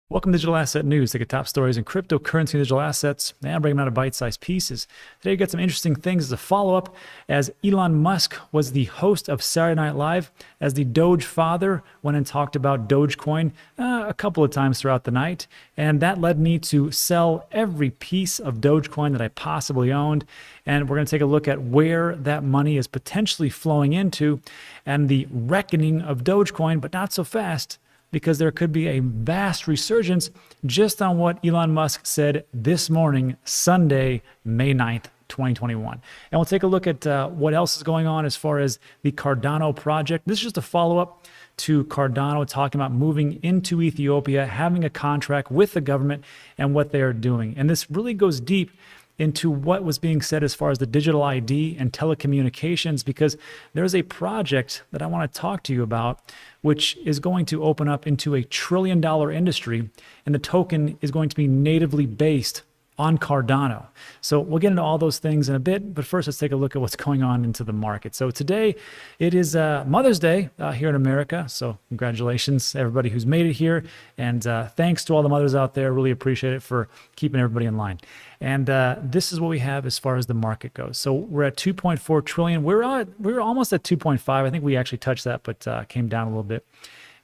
Welcome to Digital Asset News. Take a top stories in cryptocurrency and digital assets and break them out of bite-sized pieces. Today we got some interesting things as a follow-up, as Elon Musk was the host of Saturday Night Live, as the Doge father went and talked about Dogecoin a couple of times throughout the night, and that led me to sell every piece of Dogecoin that I possibly owned. And we're going to take a look at where that money is potentially flowing into and the reckoning of Dogecoin, but not so fast, because there could be a vast resurgence just on what Elon Musk said this morning, Sunday, May 9th, 2021. And we'll take a look at what else is going on as far as the Cardano project. This is just a follow-up to Cardano talking about moving into Ethiopia, having a contract with the government and what they are doing. And this really goes deep into what was being said as far as the digital ID and telecommunications, because there's a project that I want to talk to you about, which is going to open up into a $1 trillion industry, and the token is going to be natively based on Cardano. So we'll get into all those things in a bit, but first let's take a look at what's going on into the market. So today it is Mother's Day here in America. So congratulations everybody who's made it here, and thanks to all the mothers out there. Really appreciate it for keeping everybody in line. And this is what we have as far as the market goes. So we're at 2.4 trillion. We're almost at 2.5. I think we actually touched that, but came down a little bit.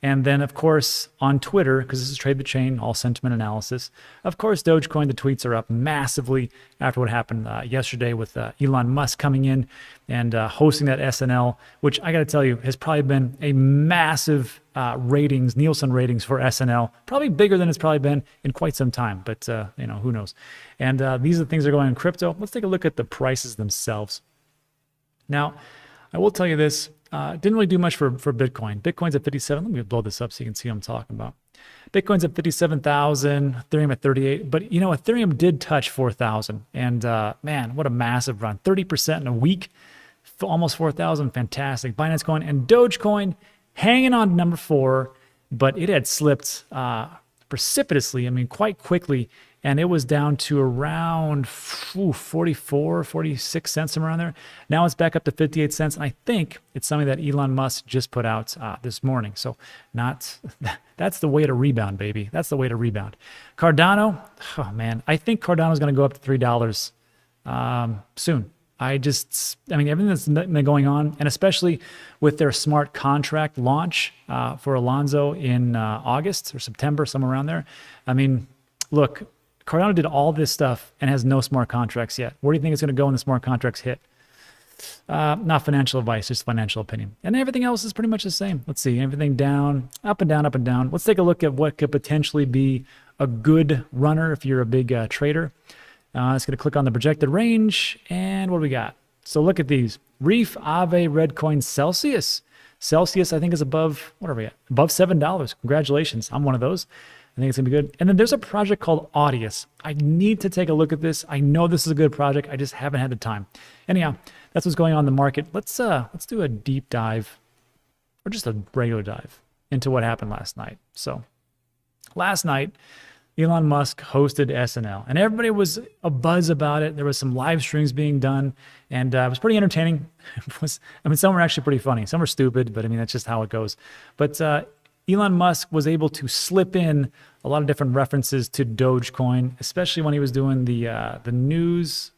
And then, of course, on Twitter, because this is Trade the Chain, all sentiment analysis, of course, Dogecoin, the tweets are up massively after what happened yesterday with Elon Musk coming in and hosting that SNL, which I got to tell you has probably been a massive ratings, Nielsen ratings for SNL, probably bigger than it's probably been in quite some time, but who knows. And these are the things that are going on in crypto. Let's take a look at the prices themselves. Now, I will tell you this. Didn't really do much for Bitcoin. Bitcoin's at 57. Let me blow this up so you can see what I'm talking about. Bitcoin's at 57,000, Ethereum at 38. But, Ethereum did touch 4,000. And, man, what a massive run. 30% in a week, almost 4,000. Fantastic. Binance Coin and Dogecoin hanging on to number 4, but it had slipped precipitously, quite quickly. And it was down to around 44, 46 cents, somewhere around there. Now it's back up to 58 cents. And I think it's something that Elon Musk just put out this morning. So that's the way to rebound, baby. That's the way to rebound. Cardano, oh man, I think Cardano is going to go up to $3 soon. Everything that's been going on, and especially with their smart contract launch for Alonzo in August or September, somewhere around there. Look, Cardano did all this stuff and has no smart contracts yet. Where do you think it's going to go when the smart contracts hit? Not financial advice, just financial opinion. And everything else is pretty much the same. Let's see, everything down, up and down, up and down. Let's take a look at what could potentially be a good runner if you're a big trader. It's going to click on the projected range, and what do we got? So look at these. Reef, Aave, Redcoin, Celsius. Celsius, I think, is above, what are we at? Above $7. Congratulations. I'm one of those. I think it's going to be good. And then there's a project called Audius. I need to take a look at this. I know this is a good project. I just haven't had the time. Anyhow, that's what's going on in the market. Let's do a deep dive, or just a regular dive, into what happened last night. So last night, Elon Musk hosted SNL, and everybody was abuzz about it. There was some live streams being done, and it was pretty entertaining. Some were actually pretty funny. Some were stupid, but that's just how it goes. But Elon Musk was able to slip in a lot of different references to Dogecoin, especially when he was doing the news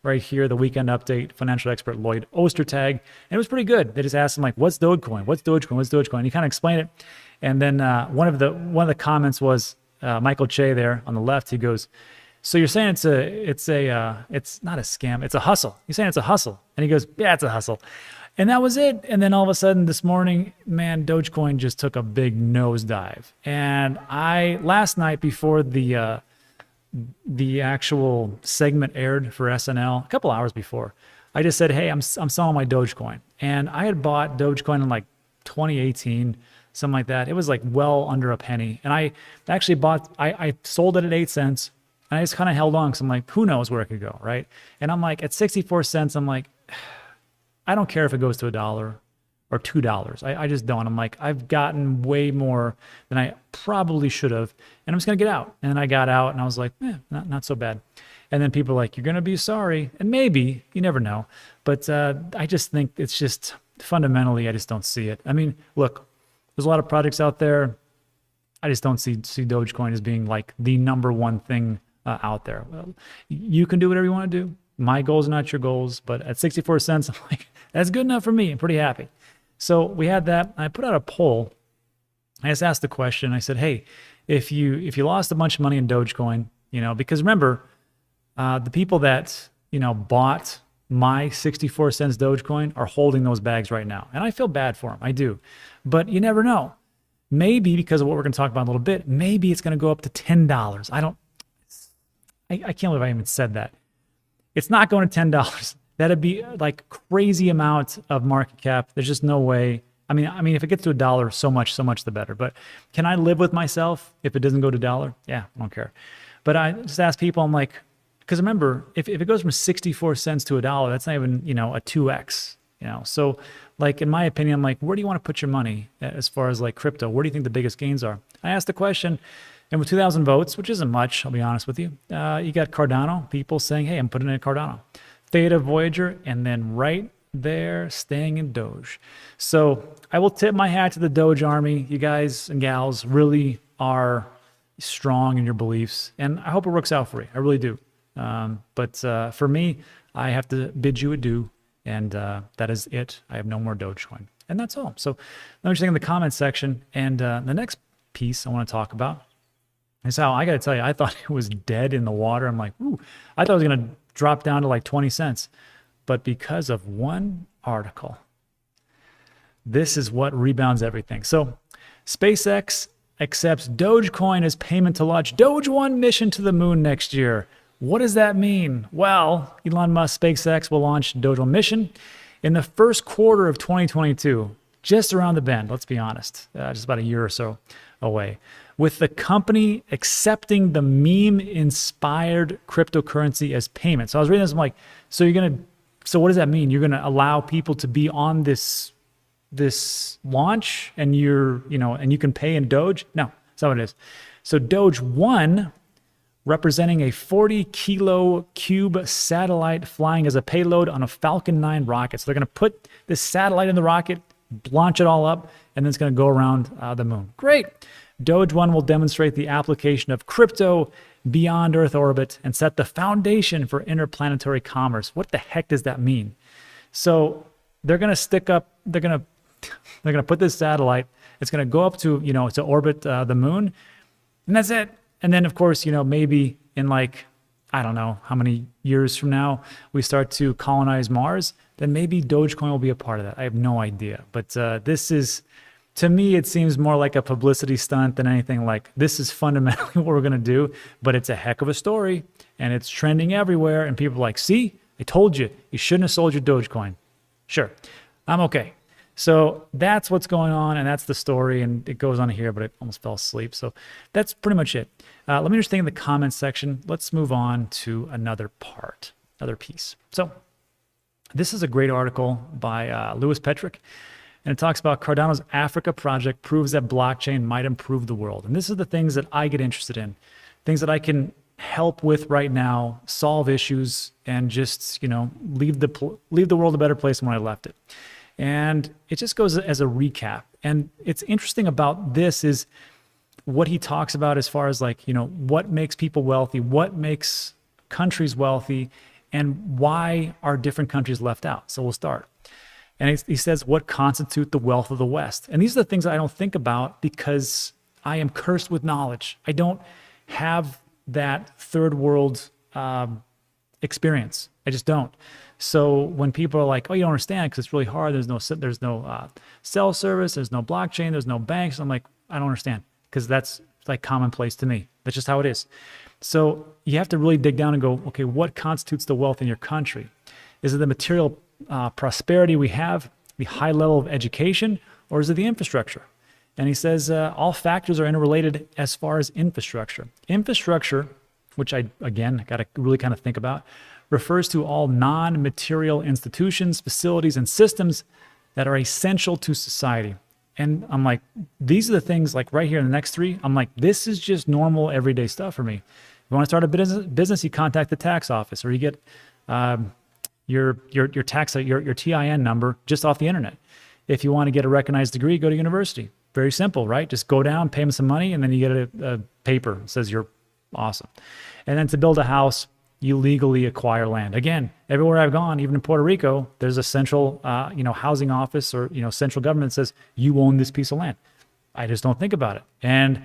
right here, the weekend update, financial expert Lloyd Ostertag, and it was pretty good. They just asked him, like, what's Dogecoin? What's Dogecoin? What's Dogecoin? And he kind of explained it. And then one of the comments was Michael Che there on the left. He goes, so you're saying it's not a scam, it's a hustle. You're saying it's a hustle. And he goes, yeah, it's a hustle. And that was it. And then all of a sudden this morning, man, Dogecoin just took a big nosedive. And last night before the actual segment aired for SNL, a couple hours before, I just said, hey, I'm selling my Dogecoin. And I had bought Dogecoin in like 2018, something like that. It was like well under a penny. And I actually I sold it at 8 cents, and I just kind of held on because I'm like, who knows where it could go, right? And I'm like, at 64 cents, I'm like, I don't care if it goes to $1 or $2. I just don't. I'm like, I've gotten way more than I probably should have, and I'm just going to get out. And then I got out, and I was like, not so bad. And then people are like, you're going to be sorry. And maybe, you never know. But I just think it's just fundamentally, I just don't see it. Look, there's a lot of projects out there. I just don't see Dogecoin as being like the number one thing out there. Well, you can do whatever you want to do. My goals are not your goals, but at 64 cents, I'm like, that's good enough for me. I'm pretty happy. So we had that. I put out a poll. I just asked the question. I said, hey, if you lost a bunch of money in Dogecoin, because remember, the people that, bought my 64 cents Dogecoin are holding those bags right now. And I feel bad for them. I do. But you never know. Maybe because of what we're going to talk about in a little bit, maybe it's going to go up to $10. I can't believe I even said that. It's not going to $10. That'd be like crazy amount of market cap. There's just no way. I mean, if it gets to $1, so much the better. But can I live with myself if it doesn't go to $1? Yeah, I don't care. But I just ask people, I'm like, because remember, if it goes from 64 cents to $1, that's not even, a 2x, So like, in my opinion, I'm like, where do you want to put your money as far as like crypto? Where do you think the biggest gains are? I asked the question, and with 2,000 votes, which isn't much, I'll be honest with you, you got Cardano, people saying, hey, I'm putting in Cardano. Theta, Voyager, and then right there, staying in Doge. So I will tip my hat to the Doge army. You guys and gals really are strong in your beliefs, and I hope it works out for you. I really do. But for me, I have to bid you adieu, and that is it. I have no more Dogecoin, and that's all. So let me just think in the comment section, and the next piece I want to talk about is how, I got to tell you, I thought it was dead in the water. I'm like, ooh, I thought it was going to drop down to like 20 cents. But because of one article, this is what rebounds everything. So SpaceX accepts Dogecoin as payment to launch Doge 1 mission to the moon next year. What does that mean? Well, Elon Musk SpaceX will launch Doge 1 mission in the first quarter of 2022, just around the bend, let's be honest, just about a year or so away, with the company accepting the meme-inspired cryptocurrency as payment. So I was reading this, I'm like, so what does that mean? You're going to allow people to be on this launch, and and you can pay in Doge? No, that's not what it is. So Doge 1, representing a 40-kilo cube satellite flying as a payload on a Falcon 9 rocket. So they're going to put this satellite in the rocket, launch it all up, and then it's going to go around the moon. Great. Doge 1 will demonstrate the application of crypto beyond Earth orbit and set the foundation for interplanetary commerce. What the heck does that mean? So they're going to put this satellite, it's going to go up to orbit the moon, and that's it. And then, of course, maybe in like, I don't know how many years from now, we start to colonize Mars, then maybe Dogecoin will be a part of that. I have no idea. But this is, to me, it seems more like a publicity stunt than anything. Like, this is fundamentally what we're going to do, but it's a heck of a story, and it's trending everywhere, and people are like, see, I told you, you shouldn't have sold your Dogecoin. Sure, I'm okay. So that's what's going on, and that's the story, and it goes on here, but I almost fell asleep. So that's pretty much it. Let me just think in the comments section. Let's move on to another piece. So this is a great article by Louis Petrick, and it talks about Cardano's Africa project proves that blockchain might improve the world. And this is the things that I get interested in, things that I can help with right now, solve issues, and just leave the world a better place than when I left it. And it just goes as a recap. And it's interesting about this is what he talks about as far as like, what makes people wealthy, what makes countries wealthy, and why are different countries left out. So we'll start. And he says, what constitute the wealth of the West? And these are the things I don't think about because I am cursed with knowledge. I don't have that third world experience. I just don't. So when people are like, oh, you don't understand because it's really hard. There's no cell service. There's no blockchain. There's no banks. I'm like, I don't understand because that's like commonplace to me. That's just how it is. So you have to really dig down and go, okay, what constitutes the wealth in your country? Is it the material prosperity we have, the high level of education, or is it the infrastructure? And he says all factors are interrelated as far as infrastructure. Infrastructure, which I, again, got to really kind of think about, refers to all non-material institutions, facilities, and systems that are essential to society. And I'm like, these are the things like right here in the next three. I'm like, this is just normal everyday stuff for me. If you want to start a business, you contact the tax office, or you get your TIN number just off the internet. If you want to get a recognized degree, go to university. very simple, right? Just go down, pay them some money, and then you get a paper that says you're awesome. And then to build a house, you legally acquire land. Again, everywhere I've gone, even in Puerto Rico, there's a central, housing office or, central government says you own this piece of land. I just don't think about it. And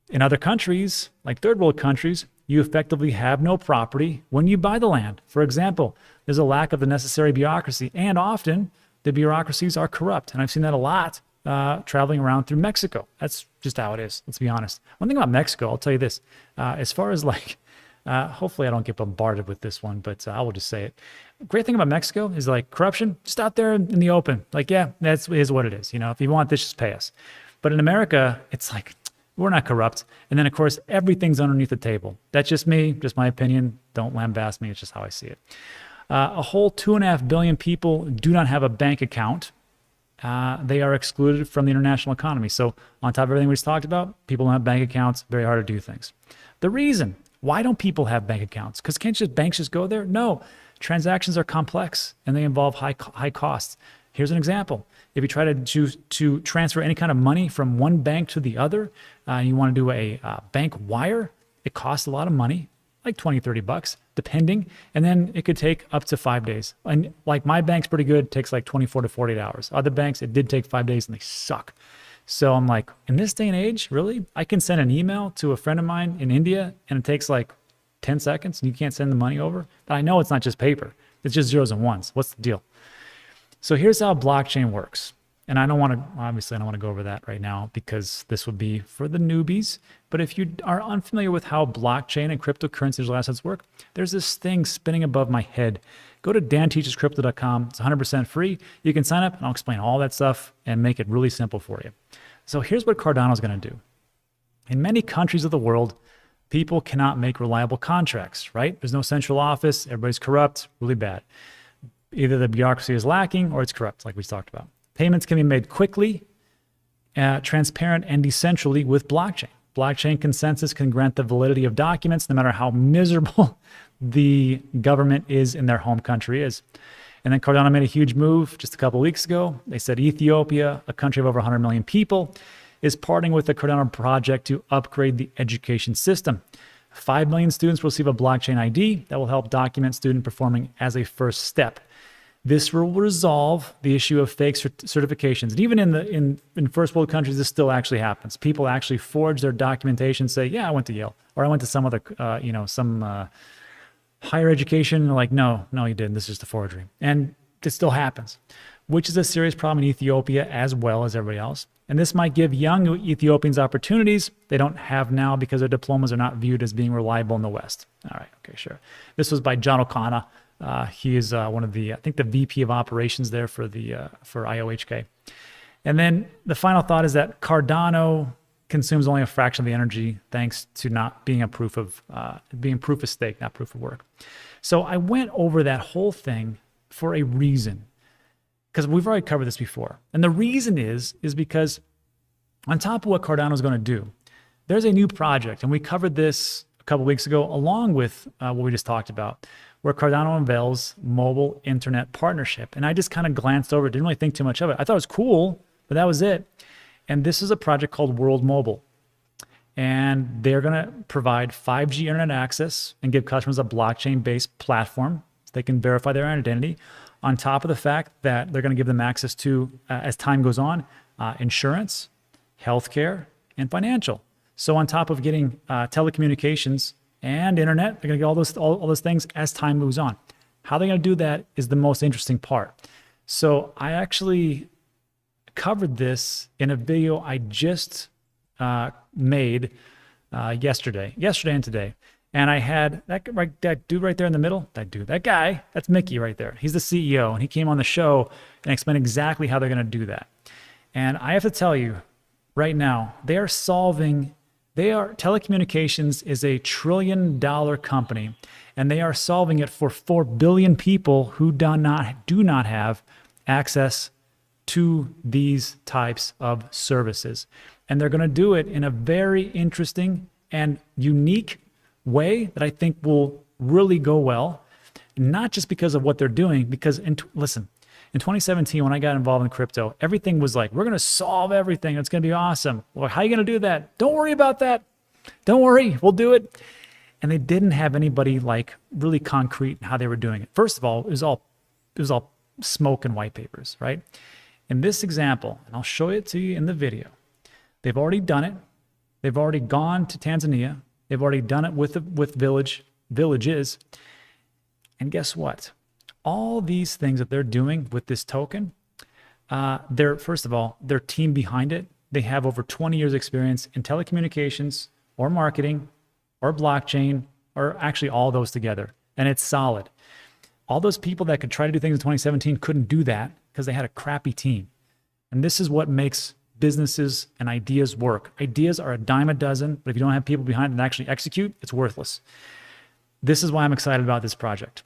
in other countries, like third world countries, you effectively have no property when you buy the land. For example, there's a lack of the necessary bureaucracy, and often the bureaucracies are corrupt. And I've seen that a lot traveling around through Mexico. That's just how it is. Let's be honest. One thing about Mexico, I'll tell you this, as far as hopefully I don't get bombarded with this one, but I will just say it. Great thing about Mexico is corruption, just out there in the open. That is what it is. If you want this, just pay us. But in America, it's we're not corrupt. And then of course, everything's underneath the table. That's just me, just my opinion. Don't lambast me. It's just how I see it. A whole 2.5 billion people do not have a bank account. They are excluded from the international economy. So on top of everything we just talked about, people don't have bank accounts, very hard to do things. The reason, why don't people have bank accounts? Because banks just go there? No, transactions are complex and they involve high costs. Here's an example. If you try to transfer any kind of money from one bank to the other, you want to do a bank wire, it costs a lot of money, like $20-$30, depending. And then it could take up to 5 days. And my bank's pretty good, it takes 24 to 48 hours. Other banks, it did take 5 days and they suck. So I'm in this day and age, really? I can send an email to a friend of mine in India and it takes 10 seconds and you can't send the money over? But I know it's not just paper. It's just zeros and ones. What's the deal? So here's how blockchain works. And I don't want to go over that right now because this would be for the newbies. But if you are unfamiliar with how blockchain and cryptocurrency digital assets work, there's this thing spinning above my head. Go to danteachescrypto.com. It's 100% free. You can sign up and I'll explain all that stuff and make it really simple for you. So here's what Cardano is going to do. In many countries of the world, people cannot make reliable contracts, right? There's no central office. Everybody's corrupt, really bad. Either the bureaucracy is lacking or it's corrupt, like we talked about. Payments can be made quickly, transparent, and decentrally with blockchain. Blockchain consensus can grant the validity of documents no matter how miserable the government is in their home country is. And then Cardano made a huge move just a couple of weeks ago. They said Ethiopia, a country of over 100 million people, is partnering with the Cardano project to upgrade the education system. 5 million students will receive a blockchain ID that will help document student performing as a first step. This will resolve the issue of fake certifications. And even in first world countries, this still actually happens. People actually forge their documentation, say, yeah, I went to Yale, or I went to some other, higher education. They're like, no, you didn't. This is just a forgery. And it still happens, which is a serious problem in Ethiopia as well as everybody else. And this might give young Ethiopians opportunities they don't have now because their diplomas are not viewed as being reliable in the West. All right, okay, sure. This was by John O'Connor. He is one of the, I think the VP of operations there for IOHK. And then the final thought is that Cardano consumes only a fraction of the energy thanks to not being proof of stake, not proof of work. So I went over that whole thing for a reason, because we've already covered this before. And the reason is because on top of what Cardano is going to do, there's a new project, and we covered this a couple weeks ago along with what we just talked about, where Cardano unveils mobile internet partnership. And I just kind of glanced over it, didn't really think too much of it. I thought it was cool, but that was it. And this is a project called World Mobile. And they're going to provide 5G internet access and give customers a blockchain-based platform so they can verify their identity, on top of the fact that they're going to give them access to, as time goes on, insurance, healthcare, and financial. So on top of getting telecommunications and internet, they're going to get all those things as time moves on. How they're going to do that is the most interesting part. So I actually covered this in a video I just made yesterday and today. And I had that dude right there in the middle, that guy, that's Mickey right there. He's the CEO, and he came on the show and explained exactly how they're going to do that. And I have to tell you right now, telecommunications is a $1 trillion company, and they are solving it for 4 billion people who do not have access to these types of services. And they're going to do it in a very interesting and unique way that I think will really go well, not just because of what they're doing, because listen, In 2017, when I got involved in crypto, everything was like, we're going to solve everything. It's going to be awesome. Well, how are you going to do that? Don't worry about that. Don't worry, we'll do it. And they didn't have anybody like really concrete in how they were doing it. First of all, it was all smoke and white papers, right? In this example, and I'll show it to you in the video, they've already done it. They've already gone to Tanzania. They've already done it with villages. And guess what? All these things that they're doing with this token, first of all, their team behind it, they have over 20 years experience in telecommunications or marketing or blockchain, or actually all those together. And it's solid. All those people that could try to do things in 2017 couldn't do that because they had a crappy team. And this is what makes businesses and ideas work. Ideas are a dime a dozen, but if you don't have people behind it that actually execute, it's worthless. This is why I'm excited about this project.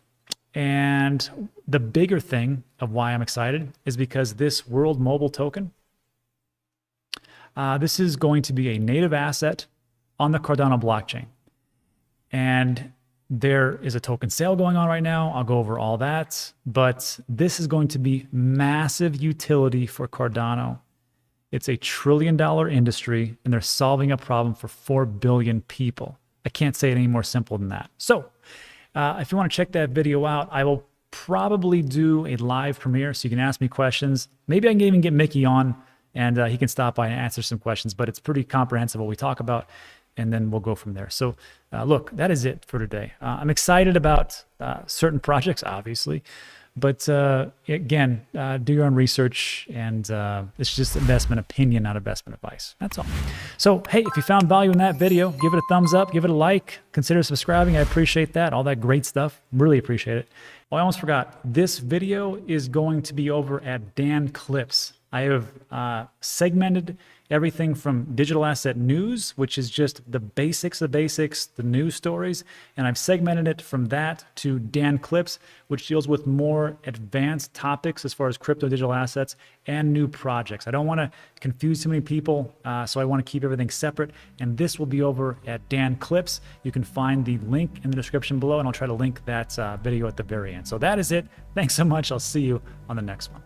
And the bigger thing of why I'm excited is because this World Mobile Token, this is going to be a native asset on the Cardano blockchain. And there is a token sale going on right now. I'll go over all that, but this is going to be massive utility for Cardano. It's $1 trillion industry, and they're solving a problem for 4 billion people. I can't say it any more simple than that. So if you want to check that video out, I will probably do a live premiere so you can ask me questions. Maybe I can even get Mickey on, and he can stop by and answer some questions, but it's pretty comprehensive what we talk about, and then we'll go from there. So look, that is it for today. I'm excited about certain projects, obviously, but again, do your own research, and it's just investment opinion, not investment advice. That's all. So, hey, if you found value in that video, give it a thumbs up, give it a like, consider subscribing. I appreciate that, all that great stuff. Really appreciate it. Oh, I almost forgot. This video is going to be over at Dan Clips. I have segmented everything from digital asset news, which is just the basics of basics, the news stories, and I've segmented it from that to Dan Clips, which deals with more advanced topics as far as crypto digital assets and new projects. I don't want to confuse too many people, so I want to keep everything separate, and this will be over at Dan Clips. You can find the link in the description below, and I'll try to link that video at the very end. So that is it. Thanks so much. I'll see you on the next one.